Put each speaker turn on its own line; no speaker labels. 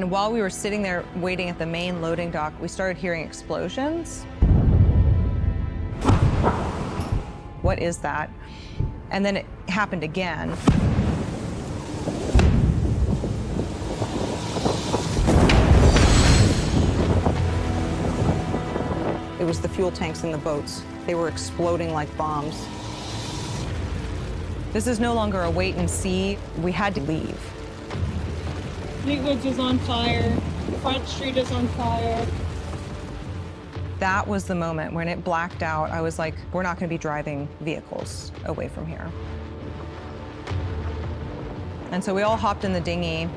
And while we were sitting there waiting at the main loading dock, we started hearing explosions. What is that? And then it happened again. It was the fuel tanks in the boats. They were exploding like bombs. This is no longer a wait and see. We had to leave.
Fleetwoods is on fire. Front Street is on fire.
That was the moment when it blacked out. I was like, we're not going to be driving vehicles away from here. And so we all hopped in the dinghy